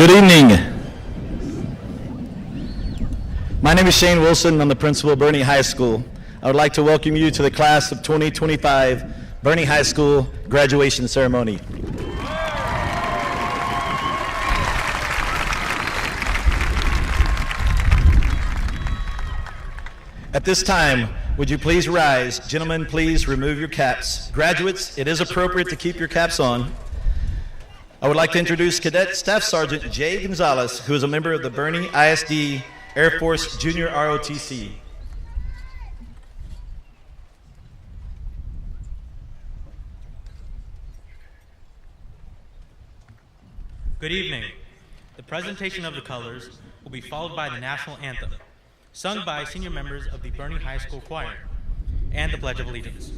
Good evening. My name is Shane Wilson. I'm the principal of Boerne High School. I would like to welcome you to the class of 2025 Boerne High School graduation ceremony. At this time, would you please rise? Gentlemen, please remove your caps. Graduates, it is appropriate to keep your caps on. I would like to introduce Cadet Staff Sergeant Jay Gonzalez, who is a member of the Boerne ISD Air Force Junior ROTC. Good evening. The presentation of the colors will be followed by the national anthem, sung by senior members of the Boerne High School Choir, and the Pledge of Allegiance.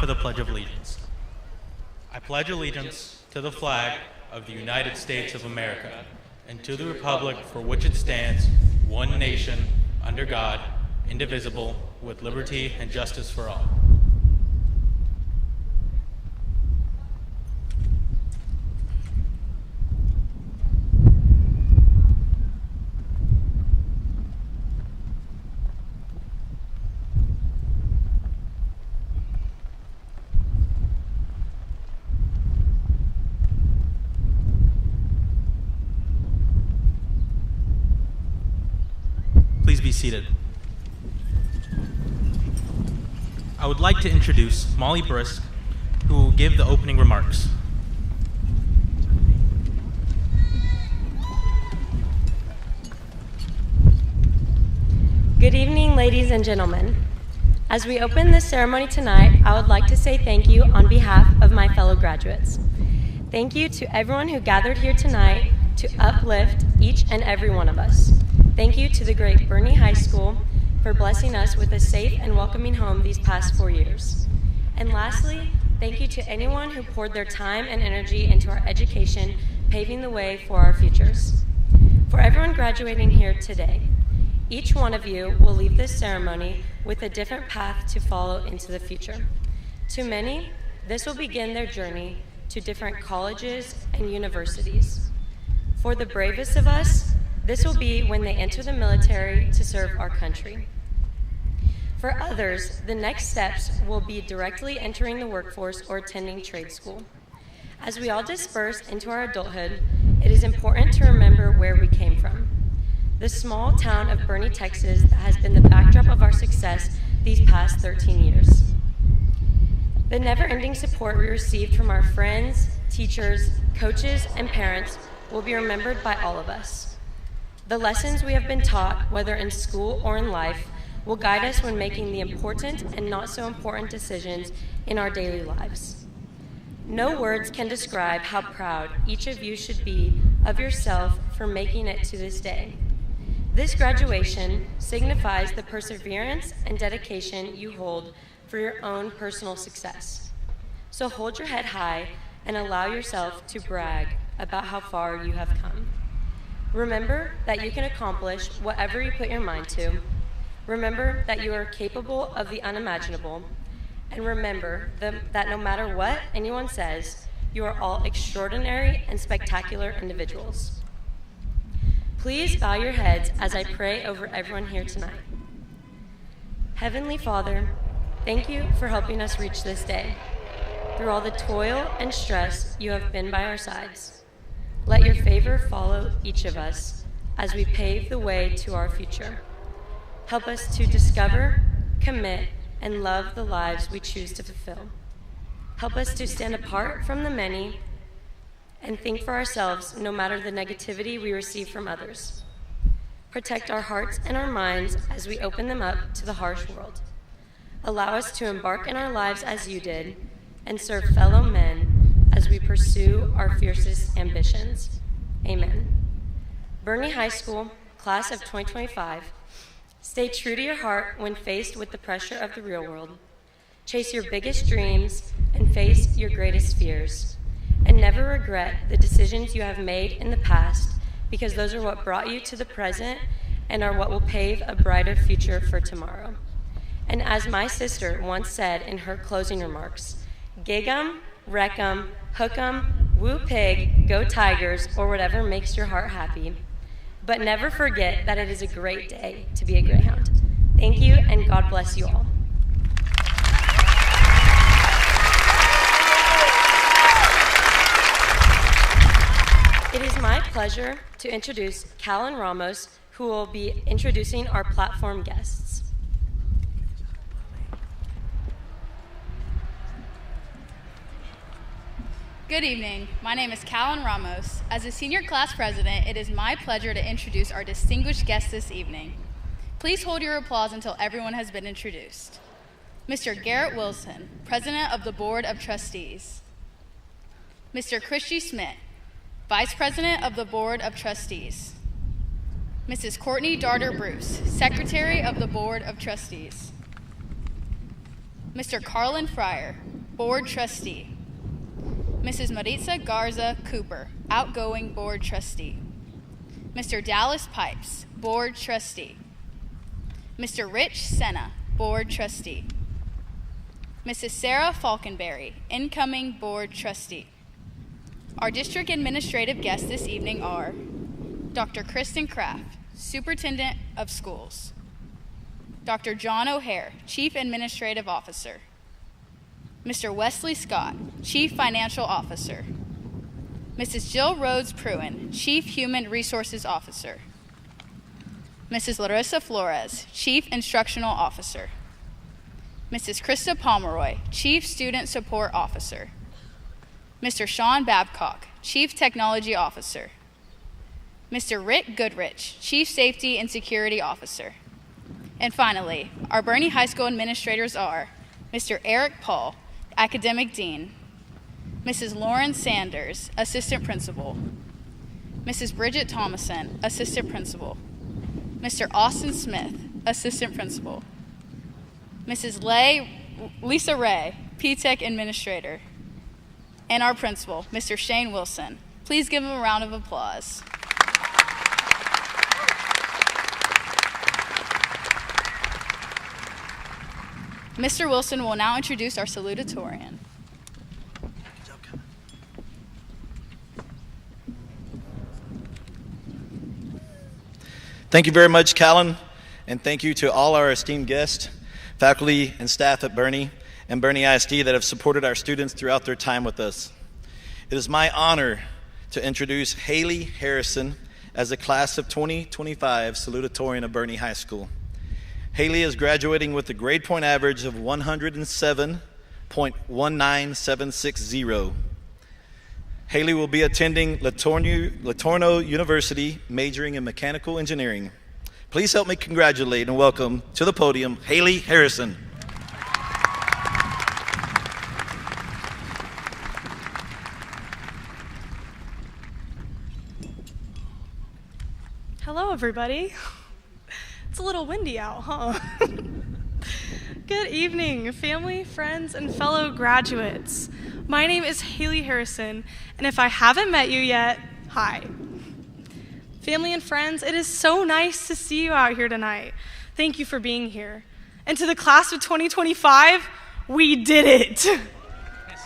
For the Pledge of Allegiance. I pledge allegiance to the flag of the United States of America and to the republic for which it stands, one nation, under God, indivisible, with liberty and justice for all. Please be seated. I would like to introduce Molly Brisk, who will give the opening remarks. Good evening, ladies and gentlemen. As we open this ceremony tonight, I would like to say thank you on behalf of my fellow graduates. Thank you to everyone who gathered here tonight to uplift each and every one of us. Thank you to the great Boerne High School for blessing us with a safe and welcoming home these past 4 years. And lastly, thank you to anyone who poured their time and energy into our education, paving the way for our futures. For everyone graduating here today, each one of you will leave this ceremony with a different path to follow into the future. To many, this will begin their journey to different colleges and universities. For the bravest of us, this will be when they enter the military to serve our country. For others, the next steps will be directly entering the workforce or attending trade school. As we all disperse into our adulthood, it is important to remember where we came from. The small town of Boerne, Texas, that has been the backdrop of our success these past 13 years. The never-ending support we received from our friends, teachers, coaches, and parents will be remembered by all of us. The lessons we have been taught, whether in school or in life, will guide us when making the important and not so important decisions in our daily lives. No words can describe how proud each of you should be of yourself for making it to this day. This graduation signifies the perseverance and dedication you hold for your own personal success. So hold your head high and allow yourself to brag about how far you have come. Remember that you can accomplish whatever you put your mind to. Remember that you are capable of the unimaginable. And remember that no matter what anyone says, you are all extraordinary and spectacular individuals. Please bow your heads as I pray over everyone here tonight. Heavenly Father, thank you for helping us reach this day. Through all the toil and stress, you have been by our sides. Let your favor follow each of us as we pave the way to our future. Help us to discover, commit, and love the lives we choose to fulfill. Help us to stand apart from the many and think for ourselves no matter the negativity we receive from others. Protect our hearts and our minds as we open them up to the harsh world. Allow us to embark in our lives as you did and serve fellow men as we pursue our fiercest ambitions. Amen. Boerne High School, class of 2025, stay true to your heart when faced with the pressure of the real world. Chase your biggest dreams and face your greatest fears. And never regret the decisions you have made in the past, because those are what brought you to the present and are what will pave a brighter future for tomorrow. And as my sister once said in her closing remarks, gig 'em, wreck 'em, hook 'em, woo pig, go Tigers, or whatever makes your heart happy. But never forget that it is a great day to be a Greyhound. Thank you, and God bless you all. It is my pleasure to introduce Callan Ramos, who will be introducing our platform guests. Good evening. My name is Callan Ramos. As a senior class president, it is my pleasure to introduce our distinguished guests this evening. Please hold your applause until everyone has been introduced. Mr. Garrett Wilson, President of the Board of Trustees. Mr. Christy Smith, Vice President of the Board of Trustees. Mrs. Courtney Darter Bruce, Secretary of the Board of Trustees. Mr. Carlin Fryer, Board Trustee. Mrs. Maritza Garza Cooper, Outgoing Board Trustee. Mr. Dallas Pipes, Board Trustee. Mr. Rich Senna, Board Trustee. Mrs. Sarah Falkenberry, Incoming Board Trustee. Our district administrative guests this evening are Dr. Kristen Kraft, Superintendent of Schools. Dr. John O'Hare, Chief Administrative Officer. Mr. Wesley Scott, Chief Financial Officer. Mrs. Jill Rhodes Pruin, Chief Human Resources Officer. Mrs. Larissa Flores, Chief Instructional Officer. Mrs. Krista Pomeroy, Chief Student Support Officer. Mr. Sean Babcock, Chief Technology Officer. Mr. Rick Goodrich, Chief Safety and Security Officer. And finally, our Boerne High School administrators are Mr. Eric Paul, Academic Dean. Mrs. Lauren Sanders, Assistant Principal. Mrs. Bridget Thomason, Assistant Principal. Mr. Austin Smith, Assistant Principal. Mrs. Lisa Ray, P-Tech Administrator. And our principal, Mr. Shane Wilson. Please give him a round of applause. Mr. Wilson will now introduce our salutatorian. Thank you very much, Callan, and thank you to all our esteemed guests, faculty, and staff at Boerne and Boerne ISD that have supported our students throughout their time with us. It is my honor to introduce Haley Harrison as the class of 2025 salutatorian of Boerne High School. Haley is graduating with a grade point average of 107.19760. Haley will be attending Latorno University, majoring in mechanical engineering. Please help me congratulate and welcome to the podium Haley Harrison. Hello, everybody. It's a little windy out, huh? Good evening, family, friends, and fellow graduates. My name is Haley Harrison, and if I haven't met you yet, hi. Family and friends, it is so nice to see you out here tonight. Thank you for being here. And to the class of 2025, we did it. Yes,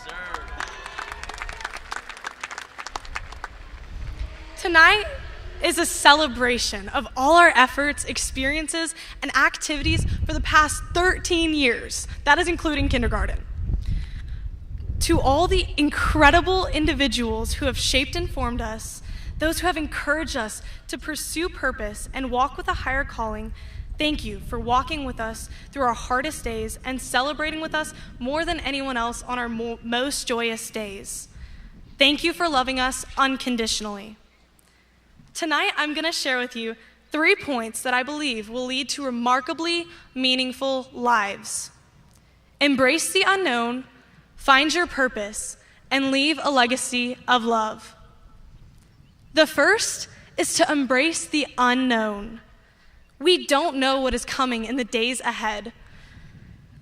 sir. Tonight is a celebration of all our efforts, experiences, and activities for the past 13 years. That is including kindergarten. To all the incredible individuals who have shaped and formed us, those who have encouraged us to pursue purpose and walk with a higher calling, thank you for walking with us through our hardest days and celebrating with us more than anyone else on our most joyous days. Thank you for loving us unconditionally. Tonight, I'm going to share with you 3 points that I believe will lead to remarkably meaningful lives. Embrace the unknown, find your purpose, and leave a legacy of love. The first is to embrace the unknown. We don't know what is coming in the days ahead.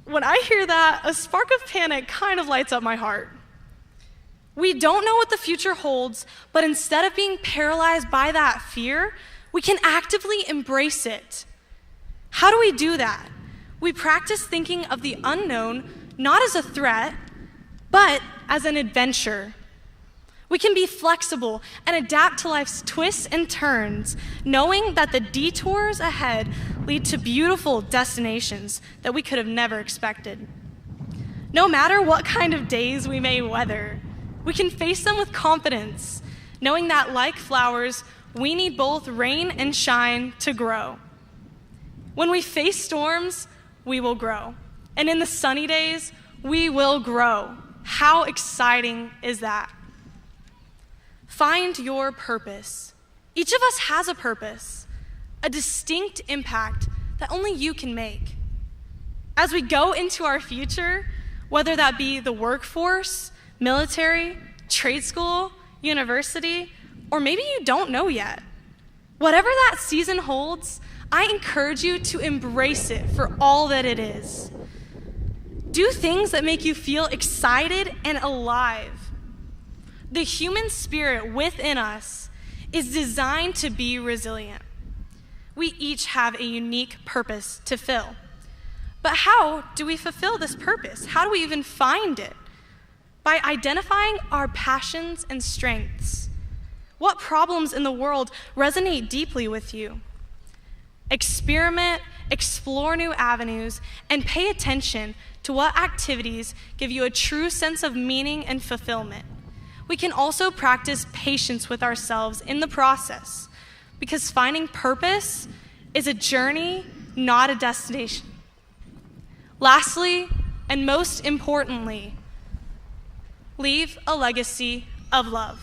When I hear that, a spark of panic kind of lights up my heart. We don't know what the future holds, but instead of being paralyzed by that fear, we can actively embrace it. How do we do that? We practice thinking of the unknown not as a threat, but as an adventure. We can be flexible and adapt to life's twists and turns, knowing that the detours ahead lead to beautiful destinations that we could have never expected. No matter what kind of days we may weather, we can face them with confidence, knowing that like flowers, we need both rain and shine to grow. When we face storms, we will grow. And in the sunny days, we will grow. How exciting is that? Find your purpose. Each of us has a purpose, a distinct impact that only you can make. As we go into our future, whether that be the workforce, military, trade school, university, or maybe you don't know yet. Whatever that season holds, I encourage you to embrace it for all that it is. Do things that make you feel excited and alive. The human spirit within us is designed to be resilient. We each have a unique purpose to fill. But how do we fulfill this purpose? How do we even find it? By identifying our passions and strengths. What problems in the world resonate deeply with you? Experiment, explore new avenues, and pay attention to what activities give you a true sense of meaning and fulfillment. We can also practice patience with ourselves in the process, because finding purpose is a journey, not a destination. Lastly, and most importantly, leave a legacy of love.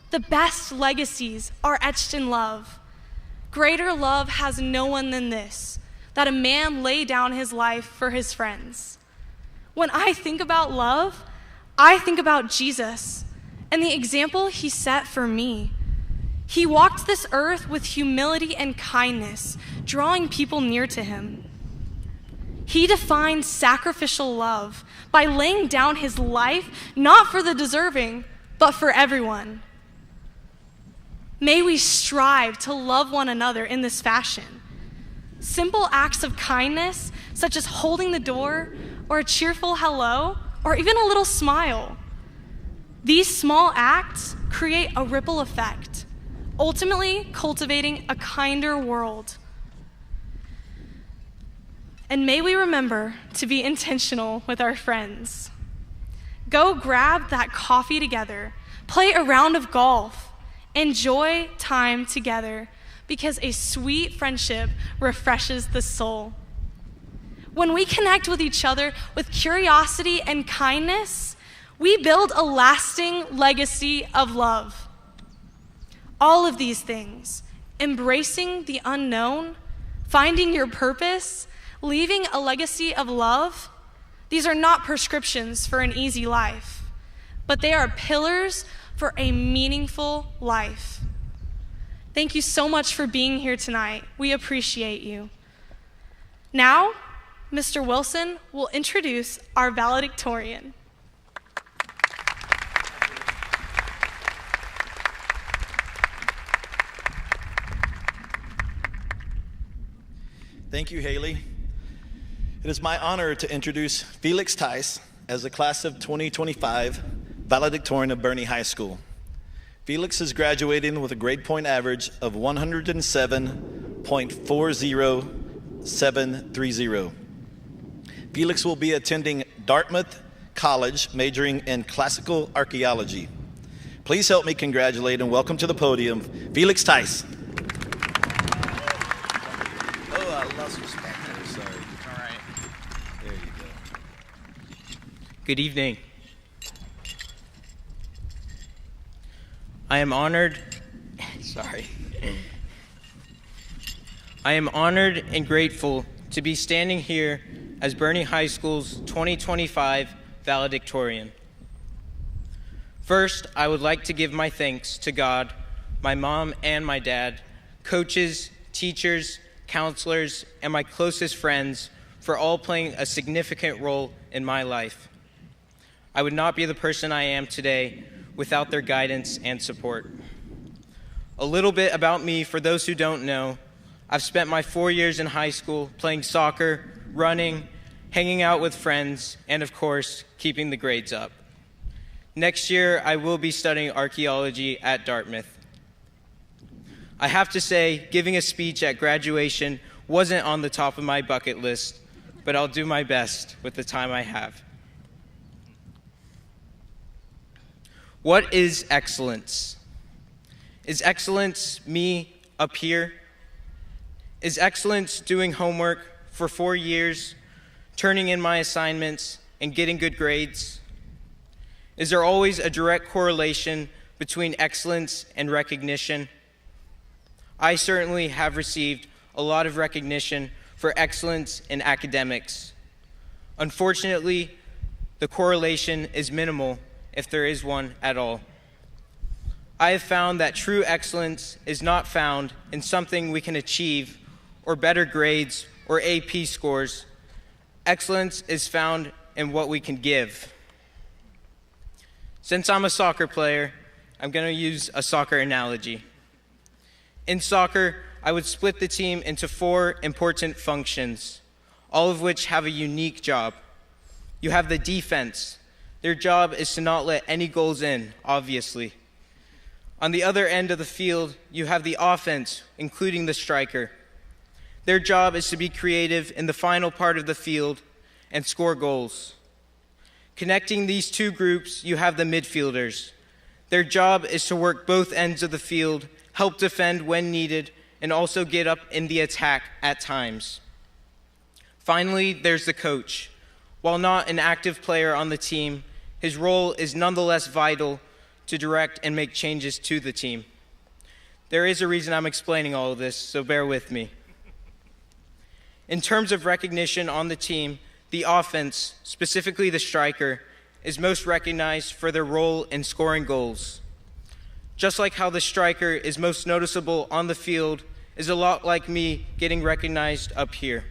The best legacies are etched in love. Greater love has no one than this, that a man lay down his life for his friends. When I think about love, I think about Jesus and the example he set for me. He walked this earth with humility and kindness, drawing people near to him. He defined sacrificial love by laying down his life, not for the deserving, but for everyone. May we strive to love one another in this fashion. Simple acts of kindness, such as holding the door, or a cheerful hello, or even a little smile. These small acts create a ripple effect, ultimately cultivating a kinder world. And may we remember to be intentional with our friends. Go grab that coffee together, play a round of golf, enjoy time together, because a sweet friendship refreshes the soul. When we connect with each other with curiosity and kindness, we build a lasting legacy of love. All of these things, embracing the unknown, finding your purpose, leaving a legacy of love, these are not prescriptions for an easy life, but they are pillars for a meaningful life. Thank you so much for being here tonight. We appreciate you. Now, Mr. Wilson will introduce our valedictorian. Thank you, Haley. It is my honor to introduce Felix Tice as the class of 2025 valedictorian of Boerne High School. Felix is graduating with a grade point average of 107.40730. Felix will be attending Dartmouth College, majoring in classical archaeology. Please help me congratulate and welcome to the podium, Felix Tice. Oh, I lost respect there, sorry. All right. There you go. Good evening. I am honored and grateful to be standing here as Boerne High School's 2025 valedictorian. First, I would like to give my thanks to God, my mom and my dad, coaches, teachers, counselors, and my closest friends for all playing a significant role in my life. I would not be the person I am today without their guidance and support. A little bit about me for those who don't know. I've spent my 4 years in high school playing soccer, running, hanging out with friends, and of course, keeping the grades up. Next year, I will be studying archaeology at Dartmouth. I have to say, giving a speech at graduation wasn't on the top of my bucket list, but I'll do my best with the time I have. What is excellence? Is excellence me up here? Is excellence doing homework for 4 years, turning in my assignments, and getting good grades? Is there always a direct correlation between excellence and recognition? I certainly have received a lot of recognition for excellence in academics. Unfortunately, the correlation is minimal, if there is one at all. I have found that true excellence is not found in something we can achieve or better grades or AP scores. Excellence is found in what we can give. Since I'm a soccer player, I'm going to use a soccer analogy. In soccer, I would split the team into 4 important functions, all of which have a unique job. You have the defense. Their job is to not let any goals in, obviously. On the other end of the field, you have the offense, including the striker. Their job is to be creative in the final part of the field and score goals. Connecting these 2 groups, you have the midfielders. Their job is to work both ends of the field, help defend when needed, and also get up in the attack at times. Finally, there's the coach. While not an active player on the team, his role is nonetheless vital to direct and make changes to the team. There is a reason I'm explaining all of this, so bear with me. In terms of recognition on the team, the offense, specifically the striker, is most recognized for their role in scoring goals. Just like how the striker is most noticeable on the field is a lot like me getting recognized up here.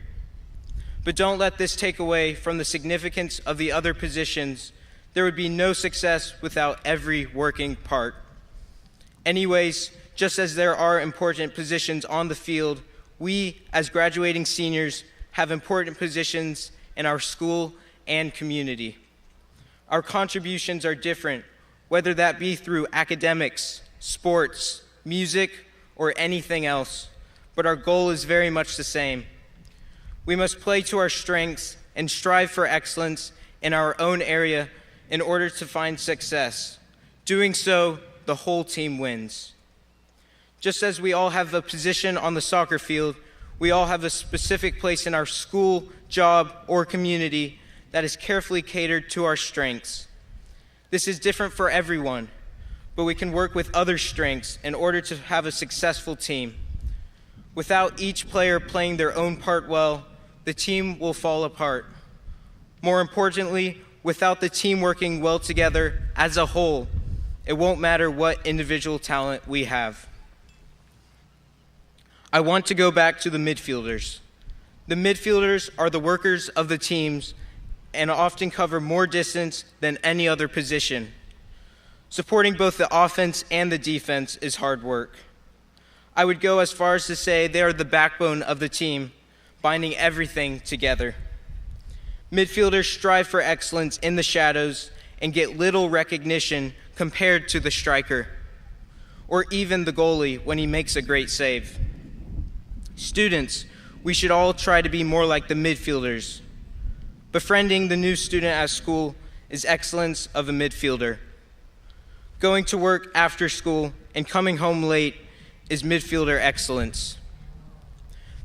But don't let this take away from the significance of the other positions. There would be no success without every working part. Anyways, just as there are important positions on the field, we, as graduating seniors, have important positions in our school and community. Our contributions are different, whether that be through academics, sports, music, or anything else, but our goal is very much the same. We must play to our strengths and strive for excellence in our own area in order to find success. Doing so, the whole team wins. Just as we all have a position on the soccer field, we all have a specific place in our school, job, or community that is carefully catered to our strengths. This is different for everyone, but we can work with other strengths in order to have a successful team. Without each player playing their own part well, the team will fall apart. More importantly, without the team working well together as a whole, it won't matter what individual talent we have. I want to go back to the midfielders. The midfielders are the workers of the teams and often cover more distance than any other position. Supporting both the offense and the defense is hard work. I would go as far as to say they are the backbone of the team, binding everything together. Midfielders strive for excellence in the shadows and get little recognition compared to the striker, or even the goalie when he makes a great save. Students, we should all try to be more like the midfielders. Befriending the new student at school is excellence of a midfielder. Going to work after school and coming home late is midfielder excellence.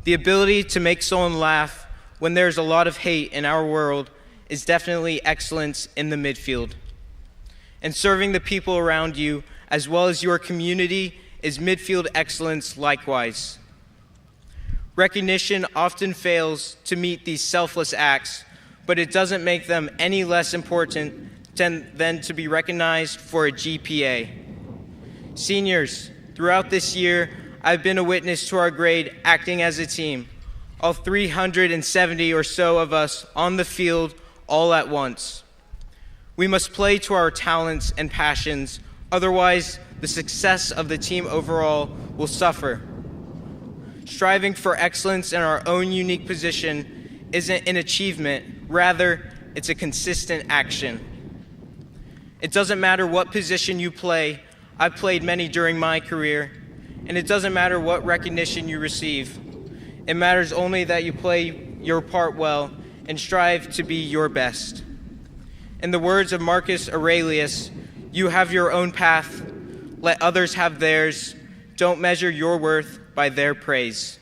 The ability to make someone laugh when there's a lot of hate in our world is definitely excellence in the midfield. And serving the people around you as well as your community is midfield excellence likewise. Recognition often fails to meet these selfless acts, but it doesn't make them any less important than to be recognized for a GPA. Seniors, throughout this year, I've been a witness to our grade acting as a team, all 370 or so of us on the field all at once. We must play to our talents and passions, otherwise the success of the team overall will suffer. Striving for excellence in our own unique position isn't an achievement, rather, it's a consistent action. It doesn't matter what position you play, I've played many during my career, and it doesn't matter what recognition you receive. It matters only that you play your part well and strive to be your best. In the words of Marcus Aurelius, you have your own path, let others have theirs, don't measure your worth by their praise.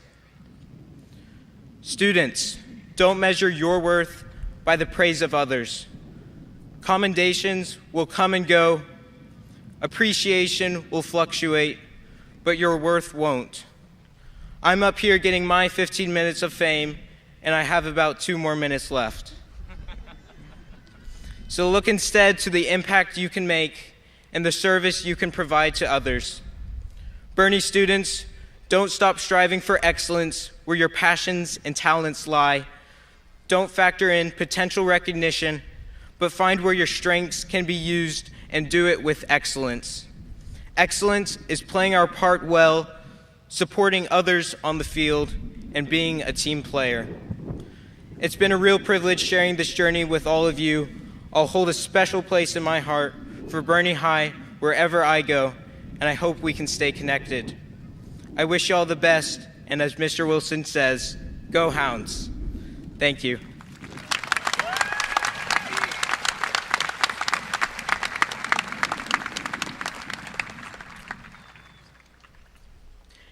Students, don't measure your worth by the praise of others. Commendations will come and go, appreciation will fluctuate, but your worth won't. I'm up here getting my 15 minutes of fame, and I have about 2 more minutes left. So look instead to the impact you can make and the service you can provide to others. Boerne students, don't stop striving for excellence where your passions and talents lie. Don't factor in potential recognition, but find where your strengths can be used and do it with excellence. Excellence is playing our part well, supporting others on the field, and being a team player. It's been a real privilege sharing this journey with all of you. I'll hold a special place in my heart for Boerne High wherever I go, and I hope we can stay connected. I wish you all the best, and as Mr. Wilson says, go Hounds. Thank you.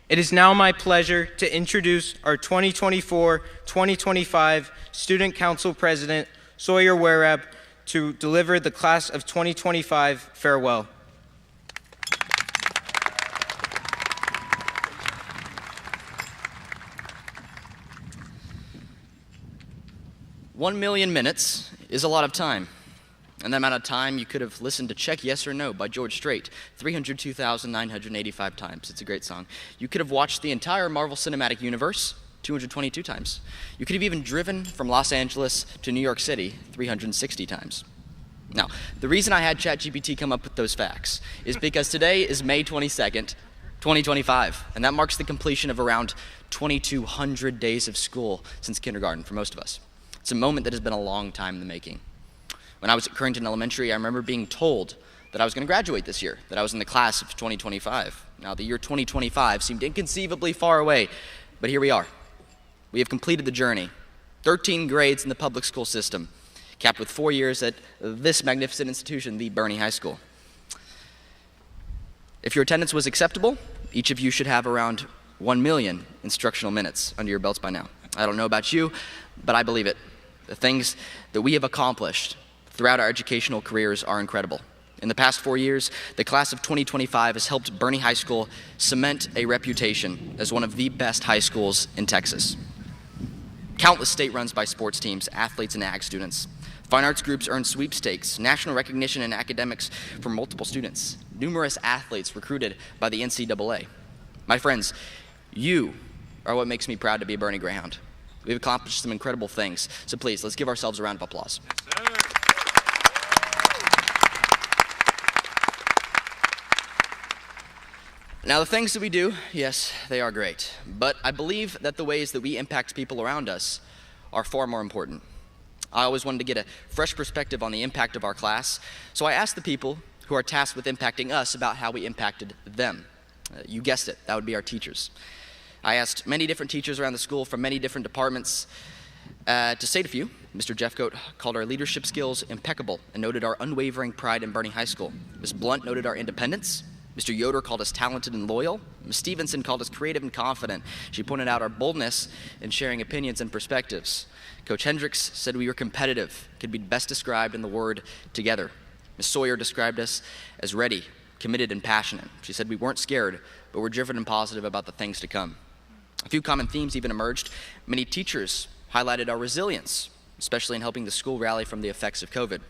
It is now my pleasure to introduce our 2024-2025 Student Council President, Sawyer Werab, to deliver the Class of 2025 farewell. One million minutes is a lot of time. And that amount of time you could have listened to Check Yes or No by George Strait 302,985 times. It's a great song. You could have watched the entire Marvel Cinematic Universe 222 times. You could have even driven from Los Angeles to New York City 360 times. Now, the reason I had ChatGPT come up with those facts is because today is May 22nd, 2025, and that marks the completion of around 2,200 days of school since kindergarten for most of us. It's a moment that has been a long time in the making. When I was at Currington Elementary, I remember being told that I was going to graduate this year, that I was in the class of 2025. Now, the year 2025 seemed inconceivably far away, but here we are. We have completed the journey. 13 grades in the public school system, capped with 4 years at this magnificent institution, the Boerne High School. If your attendance was acceptable, each of you should have around 1 million instructional minutes under your belts by now. I don't know about you, but I believe it. The things that we have accomplished throughout our educational careers are incredible. In the past 4 years, the class of 2025 has helped Boerne High School cement a reputation as one of the best high schools in Texas. Countless state runs by sports teams, athletes, and ag students. Fine arts groups earn sweepstakes, national recognition in academics for multiple students. Numerous athletes recruited by the NCAA. My friends, you are what makes me proud to be a Boerne Greyhound. We've accomplished some incredible things, so please, let's give ourselves a round of applause. Now, the things that we do, yes, they are great, but I believe that the ways that we impact people around us are far more important. I always wanted to get a fresh perspective on the impact of our class, so I asked the people who are tasked with impacting us about how we impacted them. You guessed it, that would be our teachers. I asked many different teachers around the school from many different departments. To state a few, Mr. Jeffcoat called our leadership skills impeccable and noted our unwavering pride in Boerne High School. Ms. Blunt noted our independence. Mr. Yoder called us talented and loyal. Ms. Stevenson called us creative and confident. She pointed out our boldness in sharing opinions and perspectives. Coach Hendricks said we were competitive, could be best described in the word together. Ms. Sawyer described us as ready, committed, and passionate. She said we weren't scared, but we're driven and positive about the things to come. A few common themes even emerged. Many teachers highlighted our resilience, especially in helping the school rally from the effects of COVID.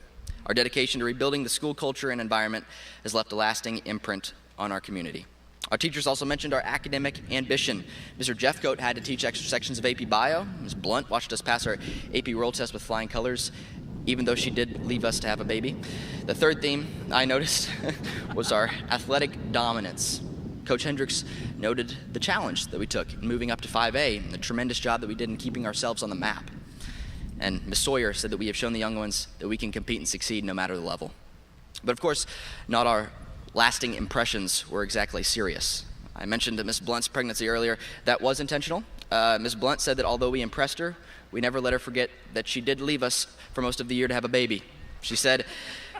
Our dedication to rebuilding the school culture and environment has left a lasting imprint on our community. Our teachers also mentioned our academic ambition. Mr. Jeffcoat had to teach extra sections of AP Bio. Ms. Blunt watched us pass our AP World Test with flying colors, even though she did leave us to have a baby. The third theme I noticed was our athletic dominance. Coach Hendricks noted the challenge that we took in moving up to 5A and the tremendous job that we did in keeping ourselves on the map. And Ms. Sawyer said that we have shown the young ones that we can compete and succeed no matter the level. But of course, not our lasting impressions were exactly serious. I mentioned that Ms. Blunt's pregnancy earlier. That was intentional. Ms. Blunt said that although we impressed her, we never let her forget that she did leave us for most of the year to have a baby. She said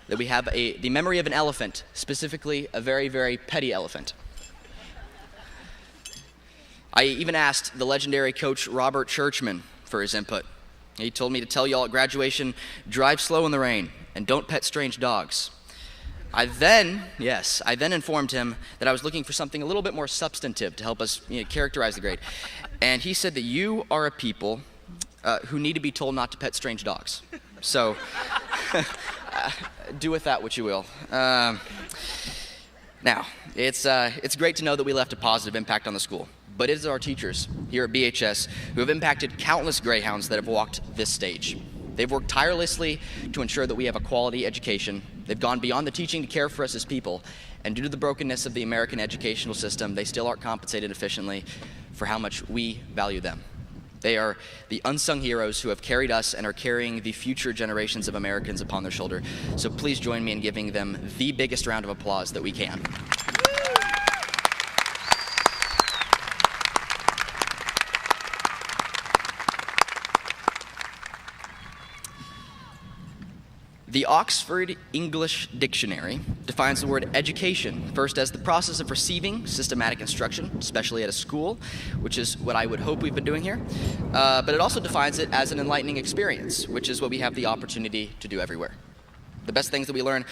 that we have the memory of an elephant, specifically a very, very petty elephant. I even asked the legendary coach Robert Churchman for his input. He told me to tell y'all at graduation, drive slow in the rain and don't pet strange dogs. I then informed him that I was looking for something a little bit more substantive to help us characterize the grade. And he said that you are a people who need to be told not to pet strange dogs. So do with that what you will. Now, it's great to know that we left a positive impact on the school, but it is our teachers here at BHS who have impacted countless Greyhounds that have walked this stage. They've worked tirelessly to ensure that we have a quality education. They've gone beyond the teaching to care for us as people, and due to the brokenness of the American educational system, they still aren't compensated efficiently for how much we value them. They are the unsung heroes who have carried us and are carrying the future generations of Americans upon their shoulder. So please join me in giving them the biggest round of applause that we can. The Oxford English Dictionary defines the word education first as the process of receiving systematic instruction, especially at a school, which is what I would hope we've been doing here. But it also defines it as an enlightening experience, which is what we have the opportunity to do everywhere. The best things that we learn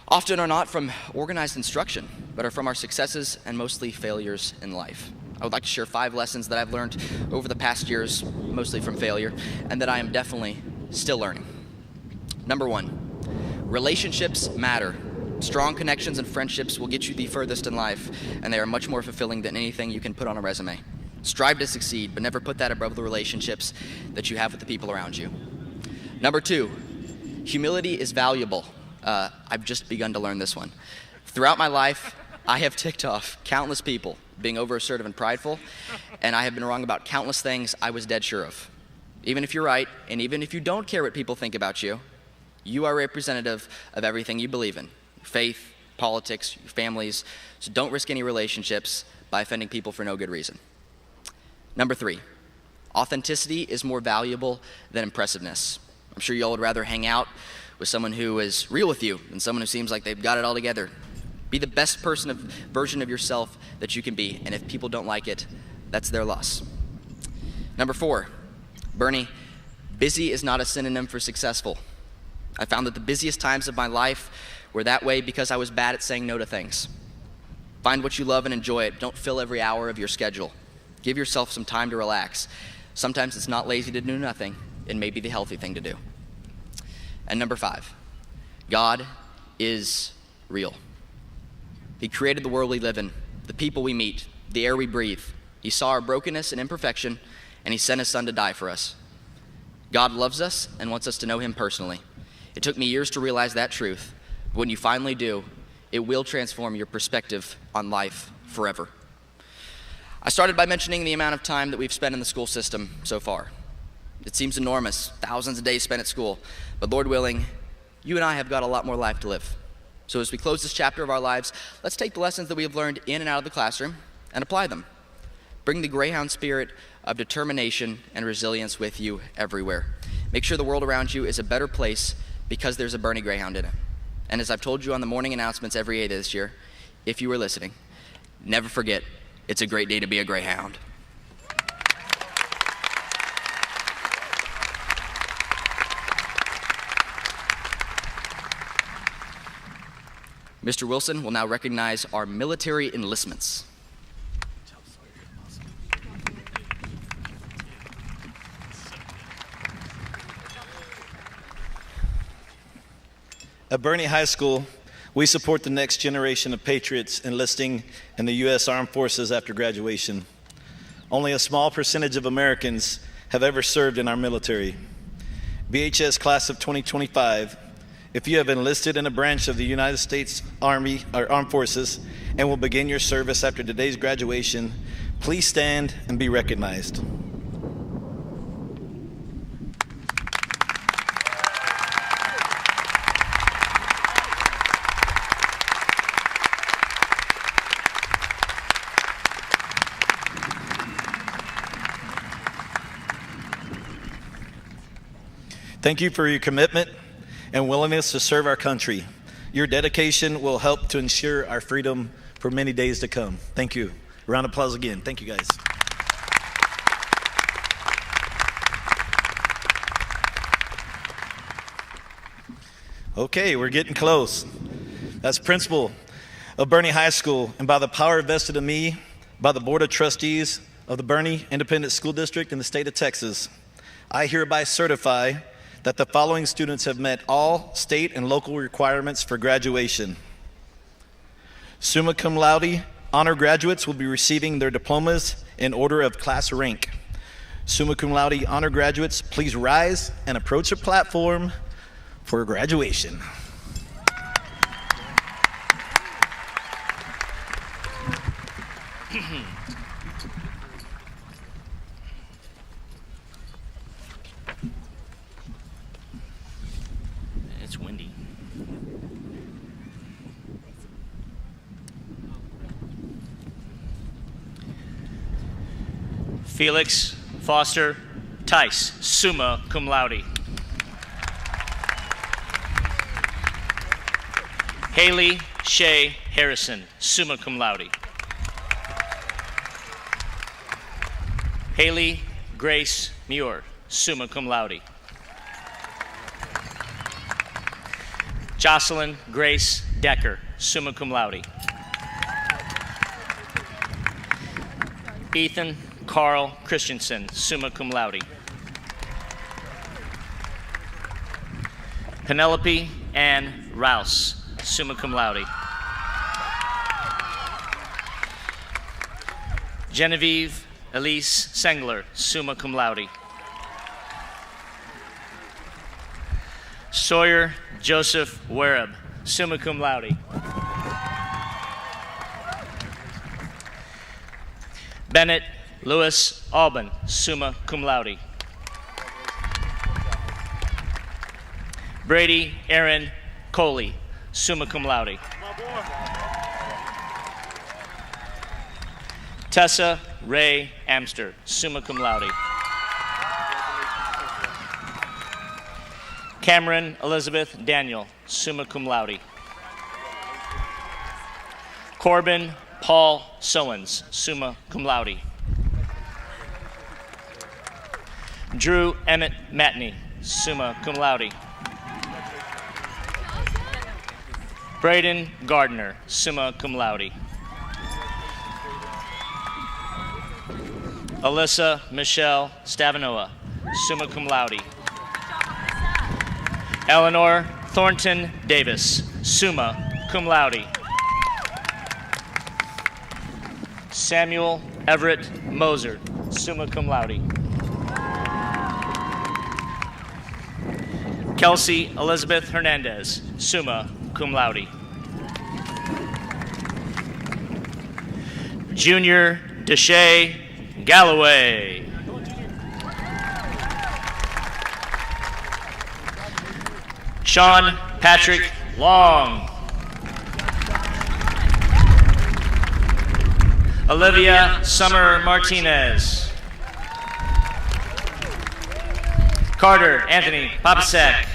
often are not from organized instruction, but are from our successes and mostly failures in life. I would like to share 5 lessons that I've learned over the past years, mostly from failure, and that I am definitely still learning. Number 1, relationships matter. Strong connections and friendships will get you the furthest in life, and they are much more fulfilling than anything you can put on a resume. Strive to succeed, but never put that above the relationships that you have with the people around you. Number 2, humility is valuable. I've just begun to learn this one. Throughout my life, I have ticked off countless people being over-assertive and prideful, and I have been wrong about countless things I was dead sure of. Even if you're right, and even if you don't care what people think about you, you are representative of everything you believe in. Your faith, politics, your families. So don't risk any relationships by offending people for no good reason. Number 3, authenticity is more valuable than impressiveness. I'm sure you all would rather hang out with someone who is real with you than someone who seems like they've got it all together. Be the best version of yourself that you can be, and if people don't like it, that's their loss. Number 4, Boerne, busy is not a synonym for successful. I found that the busiest times of my life were that way because I was bad at saying no to things. Find what you love and enjoy it. Don't fill every hour of your schedule. Give yourself some time to relax. Sometimes it's not lazy to do nothing. It may be the healthy thing to do. And number 5, God is real. He created the world we live in, the people we meet, the air we breathe. He saw our brokenness and imperfection, and he sent his son to die for us. God loves us and wants us to know him personally. It took me years to realize that truth, but when you finally do, it will transform your perspective on life forever. I started by mentioning the amount of time that we've spent in the school system so far. It seems enormous, thousands of days spent at school, but Lord willing, you and I have got a lot more life to live. So as we close this chapter of our lives, let's take the lessons that we have learned in and out of the classroom and apply them. Bring the Greyhound spirit of determination and resilience with you everywhere. Make sure the world around you is a better place because there's a Boerne Greyhound in it. And as I've told you on the morning announcements every day this year, if you were listening, never forget, it's a great day to be a Greyhound. Mr. Wilson will now recognize our military enlistments. At Boerne High School, we support the next generation of patriots enlisting in the U.S. Armed Forces after graduation. Only a small percentage of Americans have ever served in our military. BHS Class of 2025, if you have enlisted in a branch of the United States Army or Armed Forces and will begin your service after today's graduation, please stand and be recognized. Thank you for your commitment and willingness to serve our country. Your dedication will help to ensure our freedom for many days to come. Thank you. A round of applause again. Thank you, guys. Okay, we're getting close. As principal of Boerne High School, and by the power vested in me by the Board of Trustees of the Boerne Independent School District in the state of Texas, I hereby certify that the following students have met all state and local requirements for graduation. Summa cum laude honor graduates will be receiving their diplomas in order of class rank. Summa cum laude honor graduates, please rise and approach the platform for graduation. It's windy. Felix Foster Tice, summa cum laude. Haley Shea Harrison, summa cum laude. Haley Grace Muir, summa cum laude. Jocelyn Grace Decker, summa cum laude. Ethan Carl Christensen, summa cum laude. Penelope Ann Rouse, summa cum laude. Genevieve Elise Sengler, summa cum laude. Sawyer Joseph Wereb, summa cum laude. Bennett Lewis Alban, summa cum laude. Brady Aaron Coley, summa cum laude. Tessa Ray Amster, summa cum laude. Cameron Elizabeth Daniel, summa cum laude. Corbin Paul Sowens, summa cum laude. Drew Emmett Matney, summa cum laude. Braden Gardner, summa cum laude. Alyssa Michelle Stavanoa, summa cum laude. Eleanor Thornton Davis, summa cum laude. Samuel Everett Moser, summa cum laude. Kelsey Elizabeth Hernandez, summa cum laude. Junior Deshae Galloway. Sean Patrick Long. Olivia Summer Martinez. Carter Anthony Papasek.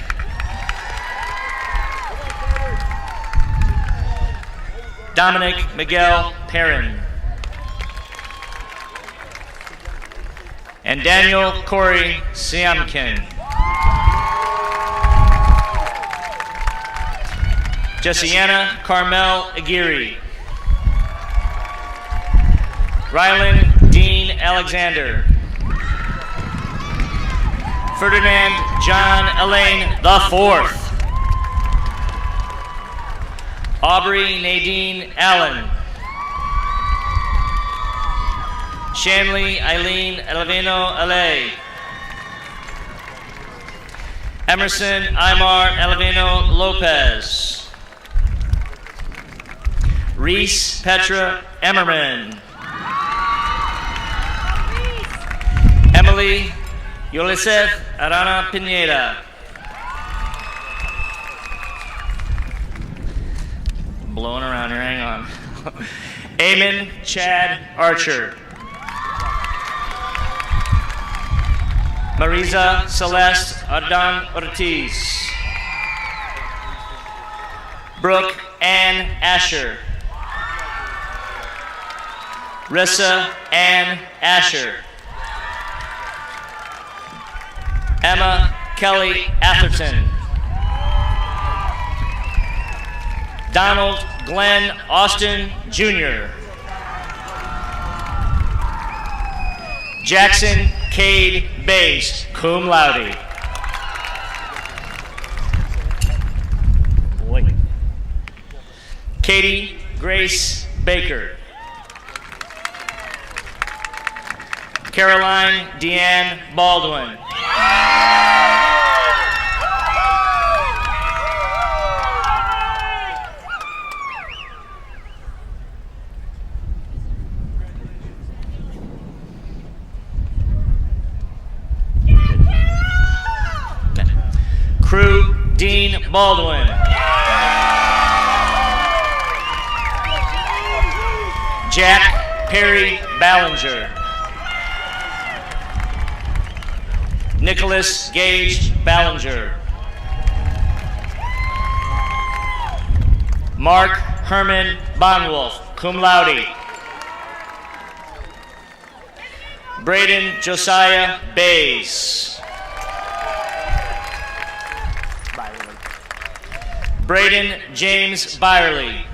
Dominic Miguel Perrin. And Daniel Corey Siamkin. Jessiana Carmel Aguirre. Rylan Dean Alexander. Ferdinand John Elaine IV. Aubrey Nadine Allen. Shanley Eileen Elvino Ale. Emerson Aymar Elvino Lopez. Reese Petra Emmerman. Emily Yoliseth Arana Pineda. Blowing around here, hang on. Eamon Chad Archer. Marisa Celeste Adan Ortiz. Brooke Ann Asher. Rissa Ann Asher. Emma Kelly Atherton. Donald Glenn Austin Jr. Jackson Cade Bays, cum laude. Boy. Katie Grace Baker. Caroline Deanne Baldwin. Crew Dean Baldwin. Jack Perry Ballinger. Nicholas Gage Ballinger. Mark Herman Bonwolf, cum laude. Braden Josiah Bays. Braden James Byerly.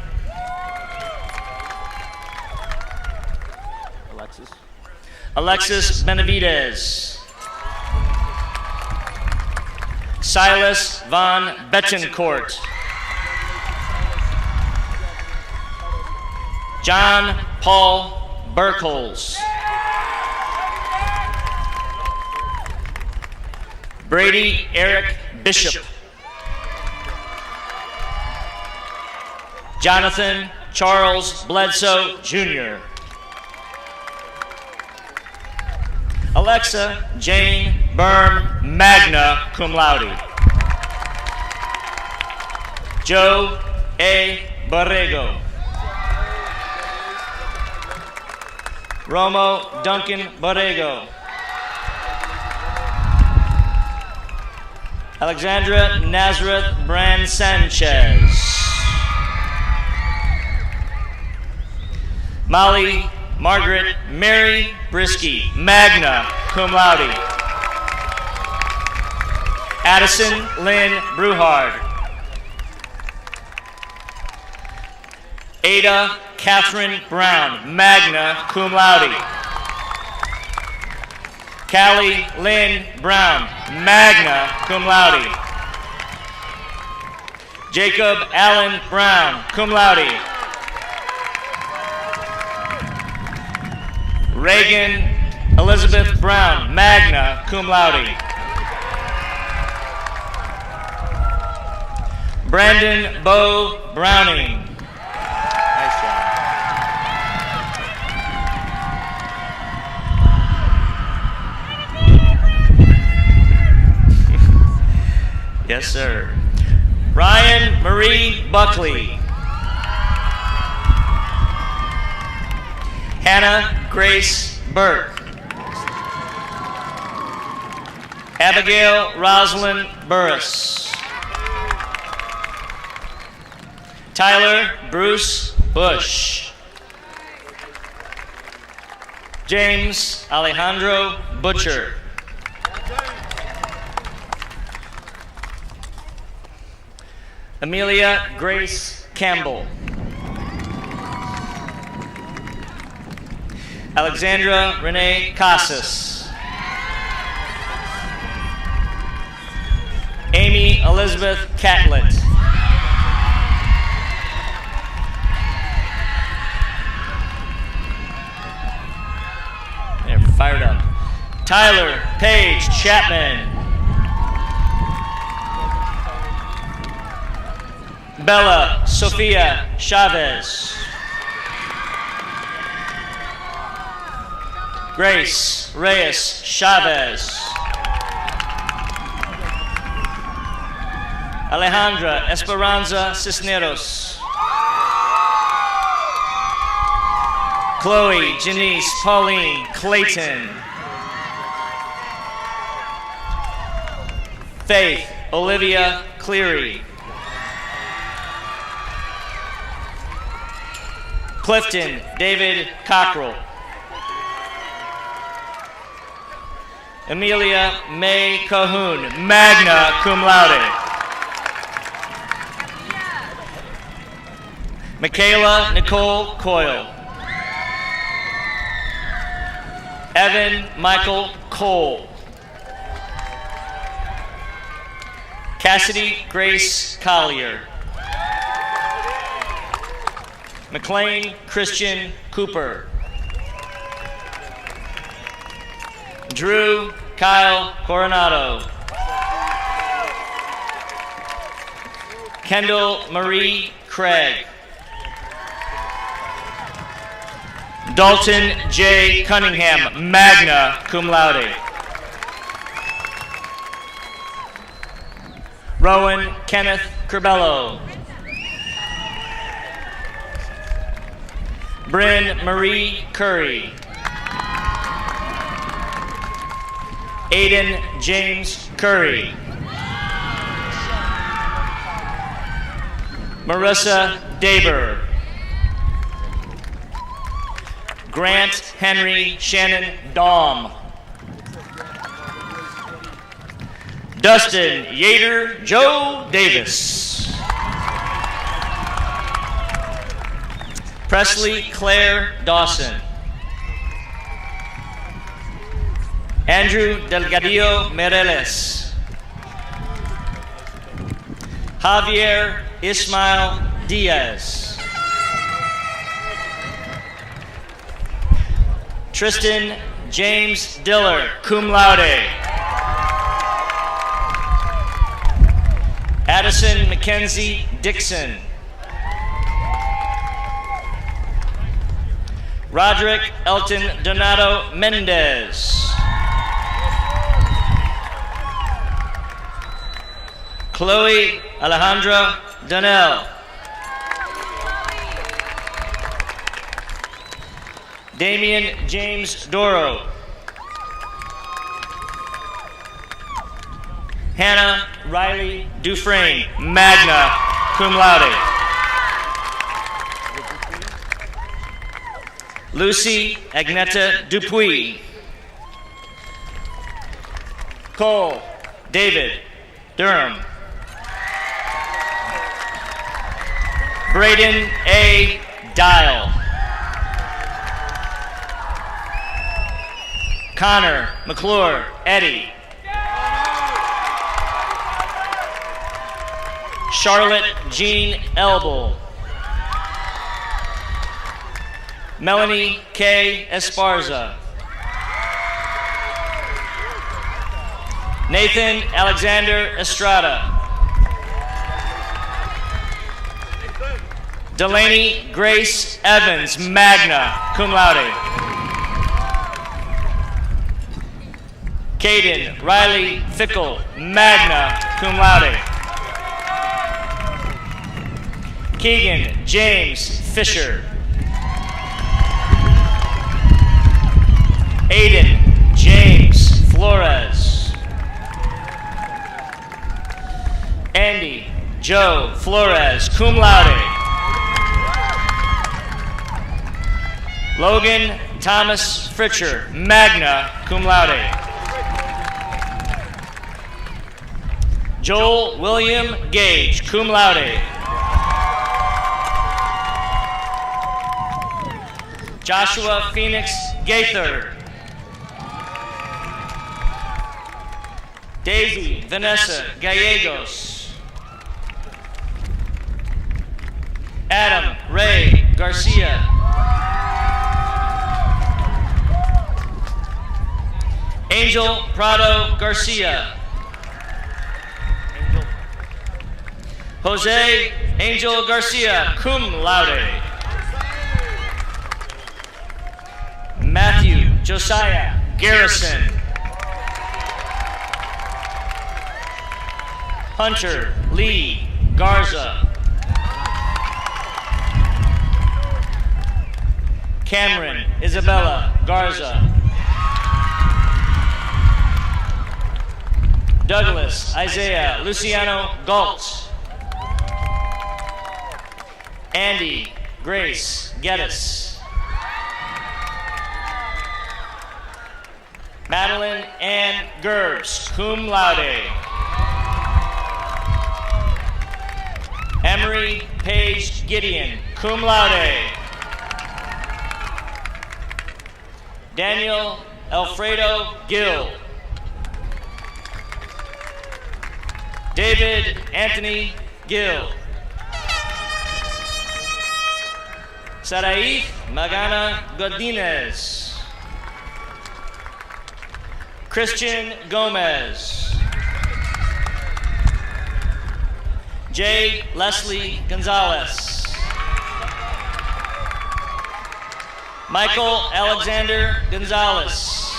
Alexis Benavides. Silas Von Betancourt. John Paul Burkholz. Brady Eric Bishop. Jonathan Charles Bledsoe, Jr. Alexa Jane Berm, magna cum laude. Joe A. Borrego. Romo Duncan Borrego. Alexandra Nazareth Brand Sanchez. Molly Margaret Mary Brisky, magna cum laude. Addison Lynn Bruhard. Ada Catherine Brown, magna cum laude. Callie Lynn Brown, magna cum laude. Jacob Allen Brown, cum laude. Reagan Elizabeth Brown, magna cum laude. Brandon Bo Browning. Nice job. Yes, sir. Ryan Marie Buckley. Hannah Grace Burke. Abigail Rosalind Burris. Tyler Bruce Bush. James Alejandro Butcher. Amelia Grace Campbell. Alexandra Renee Casas. Amy Elizabeth Catlett. They're fired up. Tyler Paige Chapman. Bella Sofia Chavez. Grace Reyes Chavez. Alejandra Esperanza Cisneros. Chloe Janice Pauline Clayton. Faith Olivia Cleary. Clifton David Cockrell. Amelia May Cahoon, magna cum laude. Michaela Nicole Coyle. Evan Michael Cole. Cassidy Grace Collier. McLean Christian Cooper. Drew Kyle Coronado. Kendall Marie Craig. Dalton J. Cunningham, magna cum laude. Rowan Kenneth Curbello. Bryn Marie Curry. Aiden James Curry. Marissa Daber. Grant Henry Shannon Daum. Dustin Yater Joe Davis. Presley Claire Dawson. Andrew Delgadillo Mereles. Javier Ismael Diaz. Tristan James Diller, cum laude. Addison Mackenzie Dixon. Roderick Elton Donato Mendez. Chloe Alejandra Donnell. Damian James Doro. Hannah Riley Dufresne, magna cum laude. Lucy Agneta Dupuy. Cole David Durham. Braden A. Dial. Connor McClure, Eddie. Charlotte Jean Elbel. Melanie K. Esparza. Nathan Alexander Estrada. Delaney Grace Evans, magna cum laude. Caden Riley Fickle, magna cum laude. Keegan James Fisher. Aiden James Flores. Andy Joe Flores, cum laude. Logan Thomas Fritcher, magna cum laude. Joel William Gage, cum laude. Joshua Phoenix Gaither. Daisy Vanessa Gallegos. Adam Ray Garcia. Angel Prado Garcia. Jose Angel Garcia, cum laude. Matthew Josiah Garrison. Hunter Lee Garza. Cameron Isabella Garza. Douglas Isaiah Luciano Galt. Andy Grace Geddes. Madeline Ann Gerbs, cum laude. Emery Paige Gideon, cum laude. Daniel Alfredo Gill. David Anthony Gill. Saraif Magana Godinez. Christian Gomez. J. Leslie Gonzalez. Michael Alexander Gonzalez.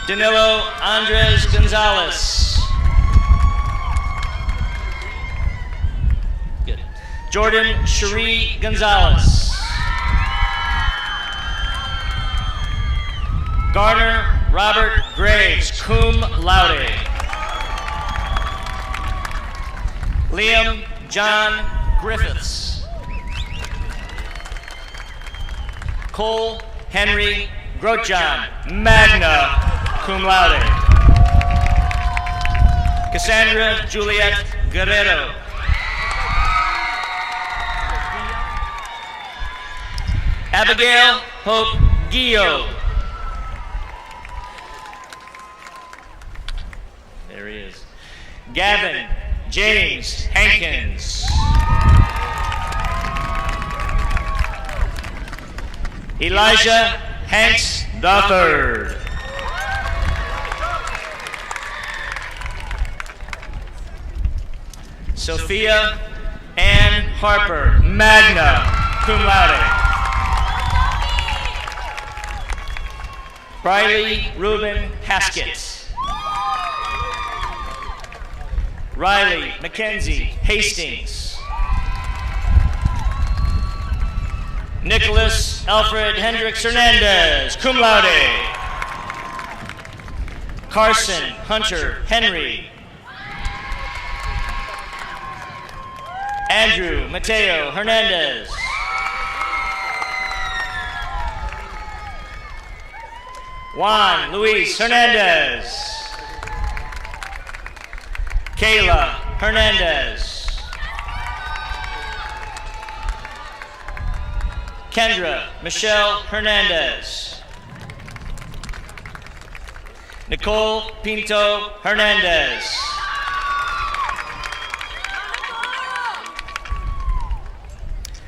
Danilo Andres Gonzalez. Good. Jordan Cherie Gonzalez. Garner Robert Graves, cum laude. Liam John Griffiths. Cole Henry Grotjan, magna cum laude. Cassandra Juliet Guerrero. Abigail Hope Guillo. There he is. Gavin James Hankins. Elijah Hanks III. Sophia Ann Harper, magna cum laude. Briley Reuben Haskett. Riley Mackenzie Hastings. Nicholas Alfred Hendricks Hernandez, cum laude. Carson Hunter Henry. Andrew Mateo Hernandez. Juan Luis Hernandez. Kayla Hernandez. Kendra Michelle Hernandez. Nicole Pinto Hernandez.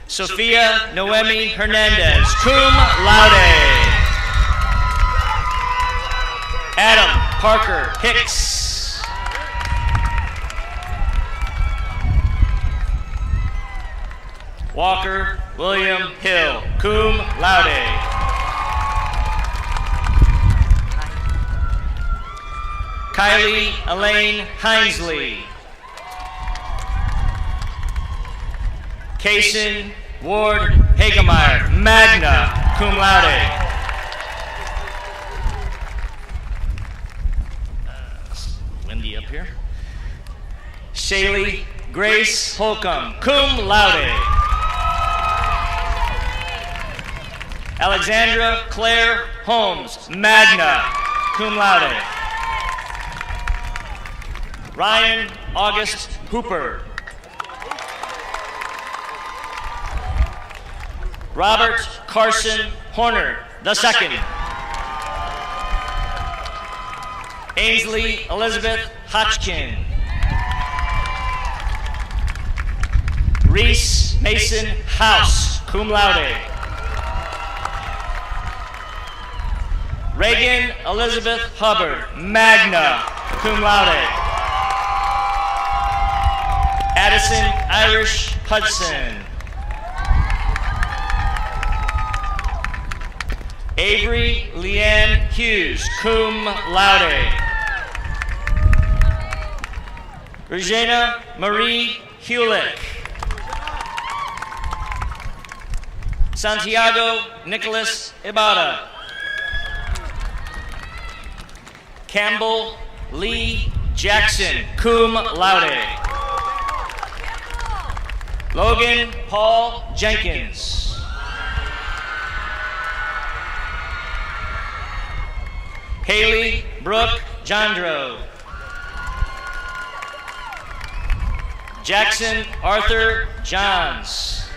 Sophia Noemi Hernandez, cum laude. Adam Parker Hicks. Walker William Hill, cum laude. Kylie Elaine Hinesley. Kaysen Ward Hagemeyer, magna cum laude. Windy up here. Shaylee Grace Holcomb, cum laude. Alexandra Claire Holmes, magna cum laude. Ryan August Hooper. Robert Carson Horner, II. Ainsley Elizabeth Hodgkin. Reese Mason House, cum laude. Reagan Elizabeth Hubbard, magna cum laude. Addison Irish Hudson. Avery Leanne Hughes, cum laude. Regina Marie Hewlick. Santiago Nicholas Ibarra. Campbell Lee Jackson, cum laude. Logan Paul Jenkins. Haley Brooke Jandro. Jackson Arthur Johns.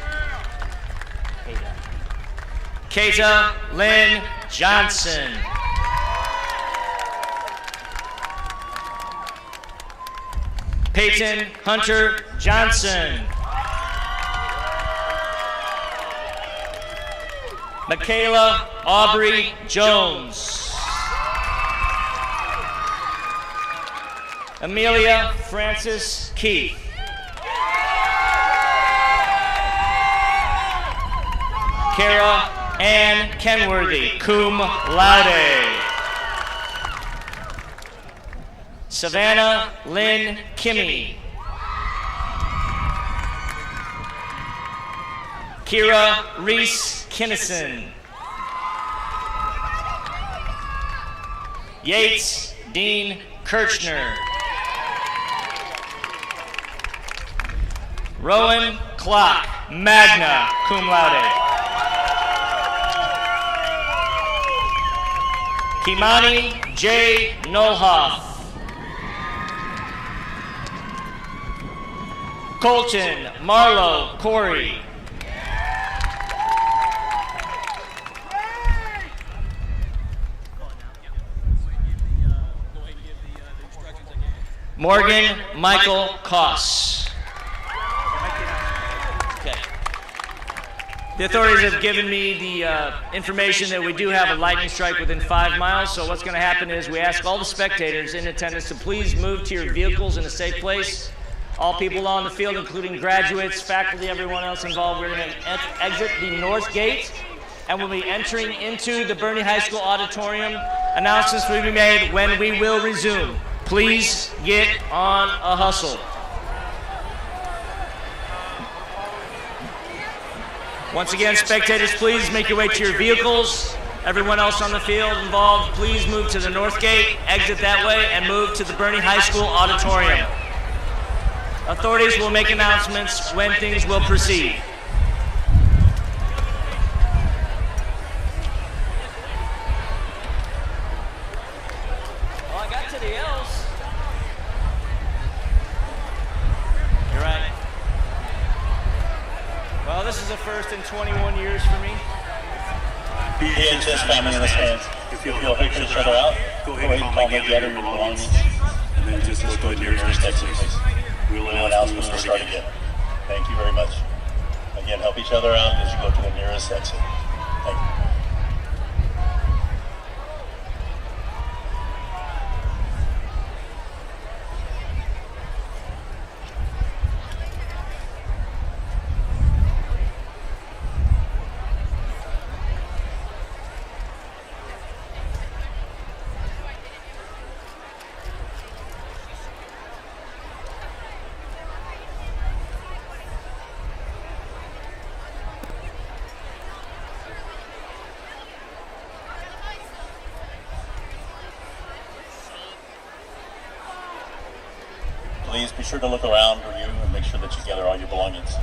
Keita Lynn Johnson. Peyton Hunter Johnson. Michaela Aubrey Jones. Amelia Francis Keith. Kara Ann Kenworthy, cum laude. Savannah Lynn Kimmy. Kira Reese Kinnison. Yates Dean Kirchner. Rowan Clock, magna cum laude. Kimani J. Nolhoff. Colton Marlowe Corey. Morgan Michael Koss. Okay. The authorities have given me the information that we do have a lightning strike within 5 miles, so what's going to happen is we ask all the spectators in attendance to please move to your vehicles in a safe place. All people on the field, including graduates, faculty, everyone else involved, we're going to exit the north gate, and we'll be entering into the Boerne High School auditorium. Announcements will be made when we will resume. Please get on a hustle. Once again, spectators, please make your way to your vehicles. Everyone else on the field involved, please move to the north gate, exit that way, and move to the Boerne High School auditorium. Authorities will make announcements when things will proceed. Well, I got to the L's. You're right. Well, this this is a first in 21 years for me. PHS family in the stands. If you'll pick each other out, go ahead and calmly gather your belongings. And then just go to the nearest exit, please. We'll announce when we start again. Thank you very much. Again, help each other out as you go to the nearest exit. Thank you. Please be sure to look around for you and make sure that you gather all your belongings.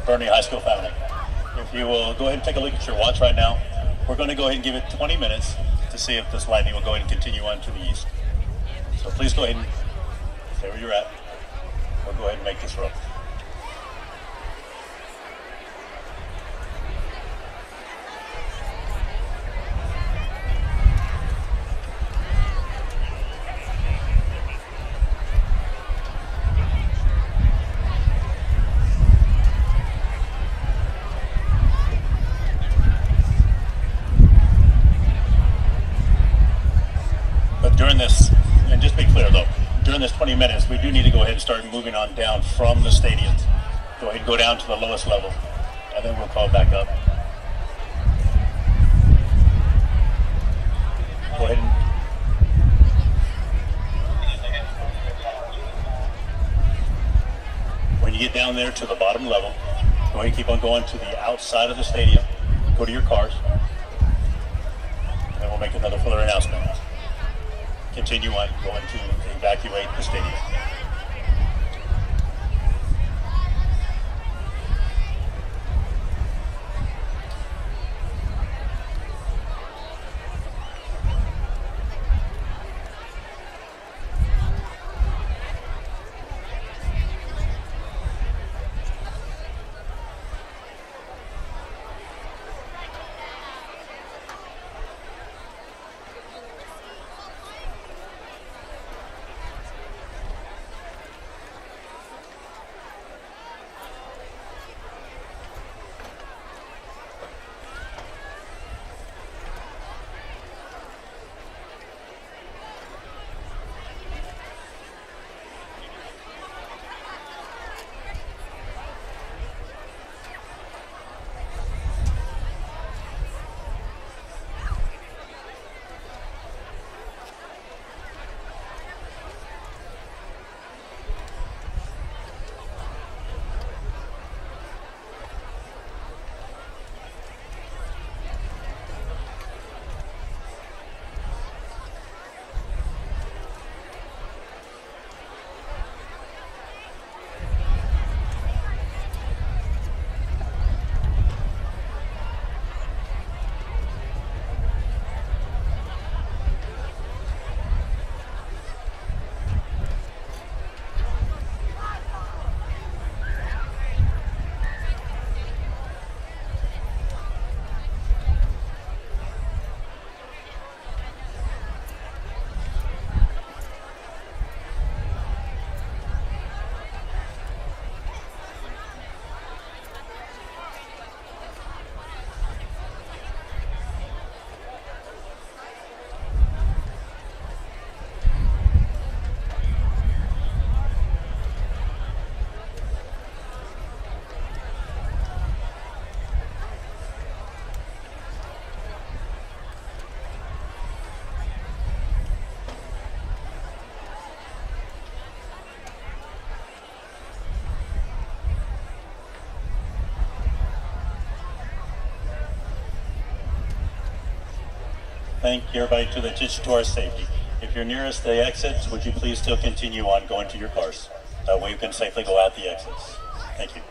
Boerne High School family, if you will go ahead and take a look at your watch right now, we're going to go ahead and give it 20 minutes to see if this lightning will go ahead and continue on to the east. So please go ahead and stay where you're at. We'll go ahead and make this roll. During this, and just be clear though, during this 20 minutes, we do need to go ahead and start moving on down from the stadium. Go ahead and go down to the lowest level, and then we'll call back up. Go ahead and when you get down there to the bottom level, go ahead and keep on going to the outside of the stadium, go to your cars, and then we'll make another further announcement. Continue on going to evacuate the stadium. thank everybody to our safety. If you're nearest the exits, would you please still continue on going to your cars? That way you can safely go out the exits. Thank you.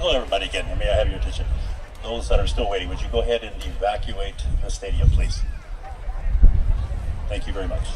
Hello, everybody again. May I have your attention? Those that are still waiting, would you go ahead and evacuate the stadium, please? Thank you very much.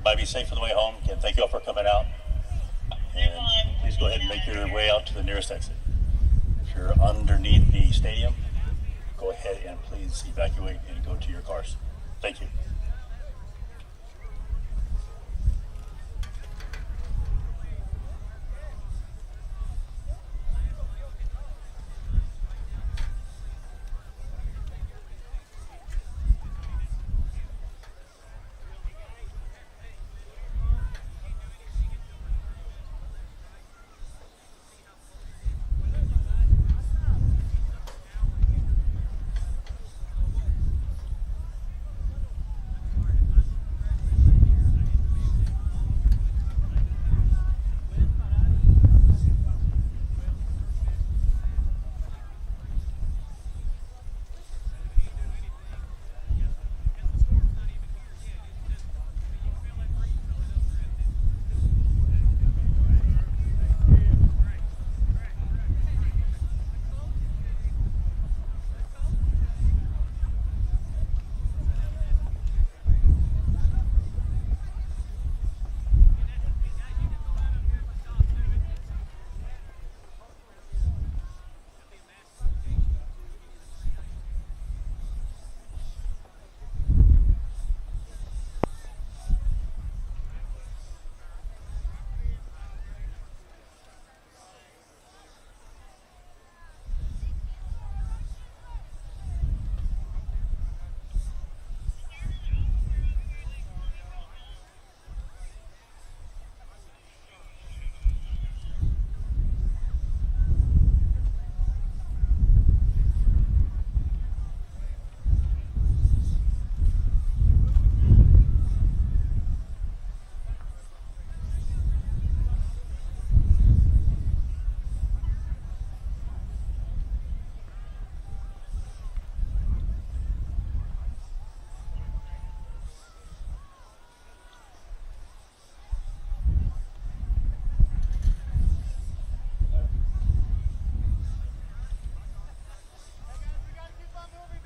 Everybody be safe on the way home. Again, thank you all for coming out. And please go ahead and make your way out to the nearest exit. If you're underneath the stadium, go ahead and please evacuate and go to your cars. Thank you.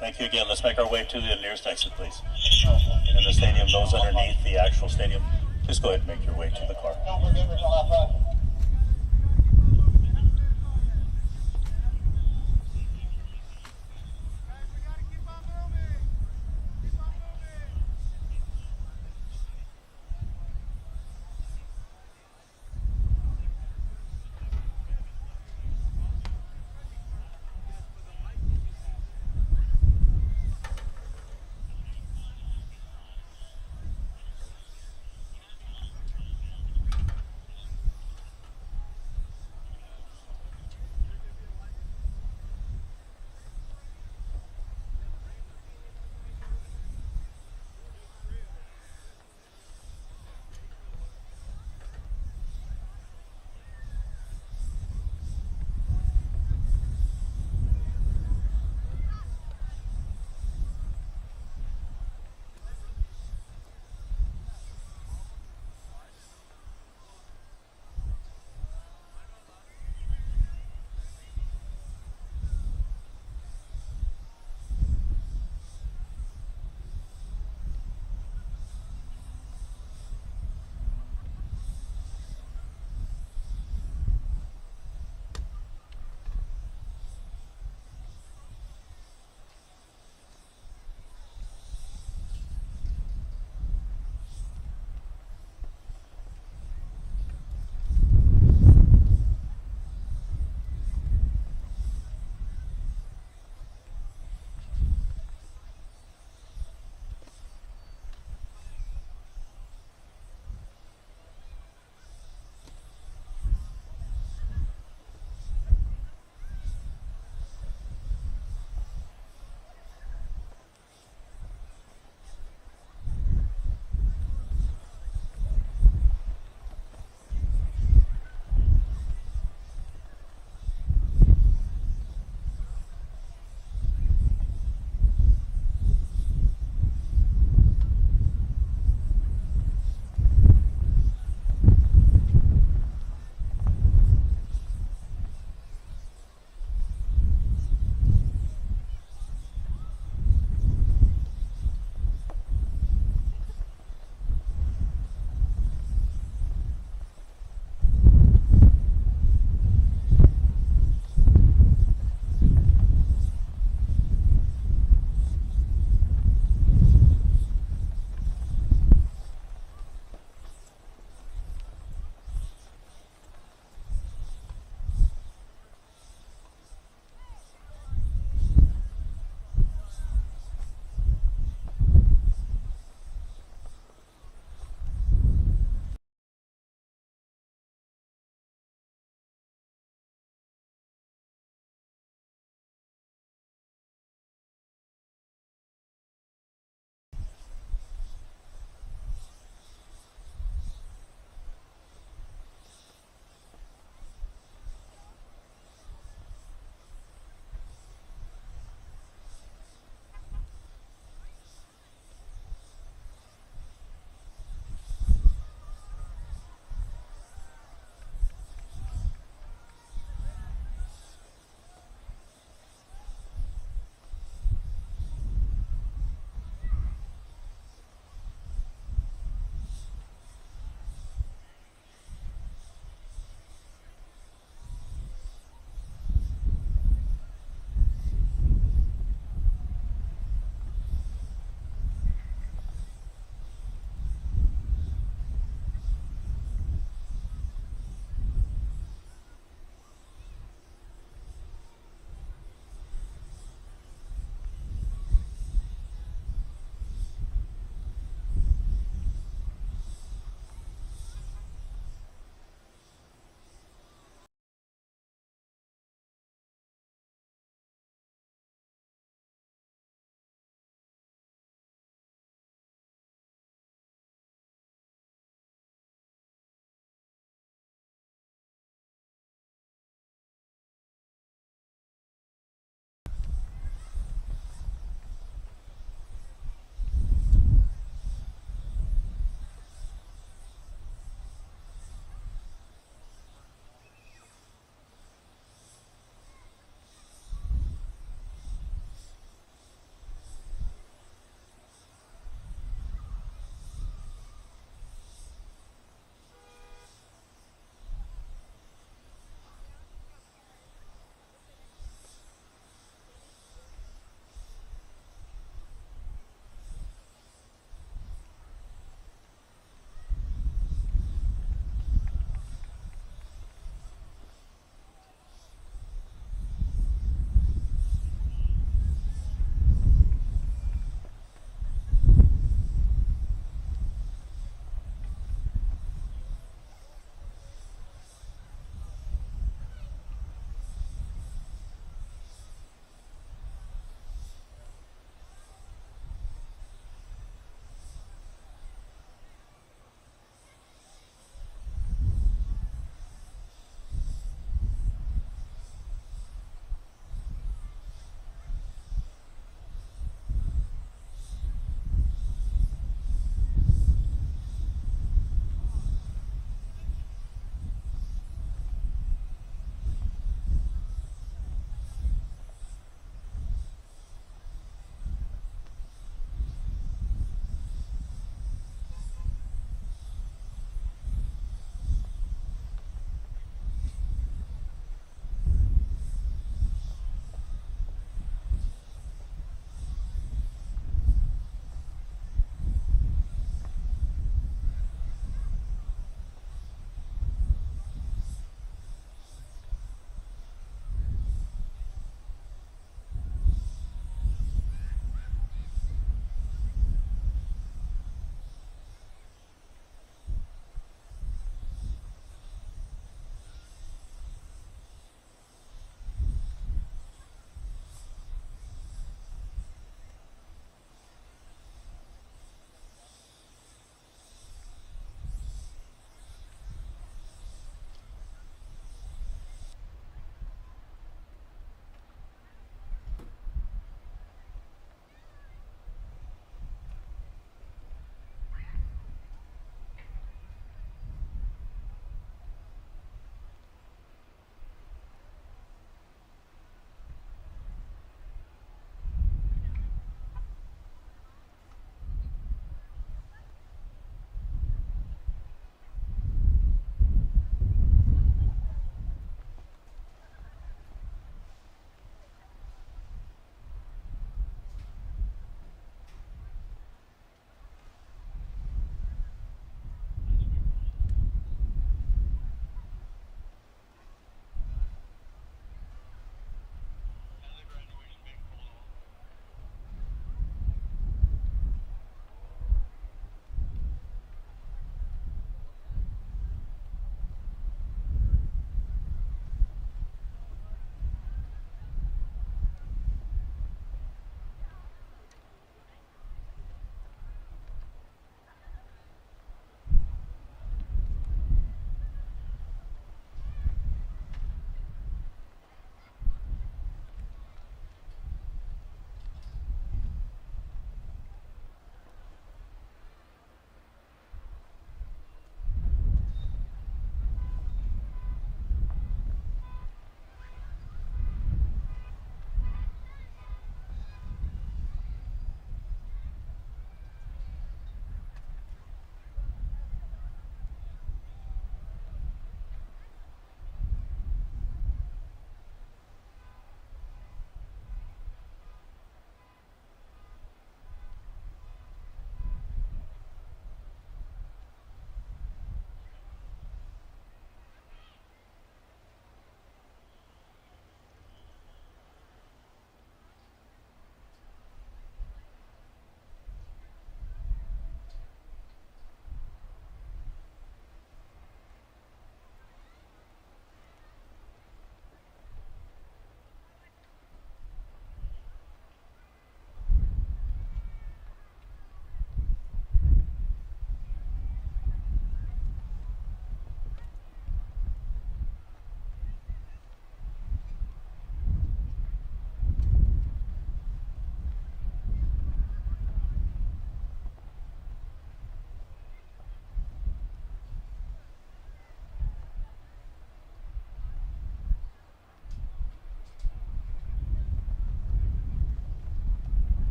Thank you again. Let's make our way to the nearest exit, please. In the stadium, those underneath the actual stadium, please go ahead and make your way to the car.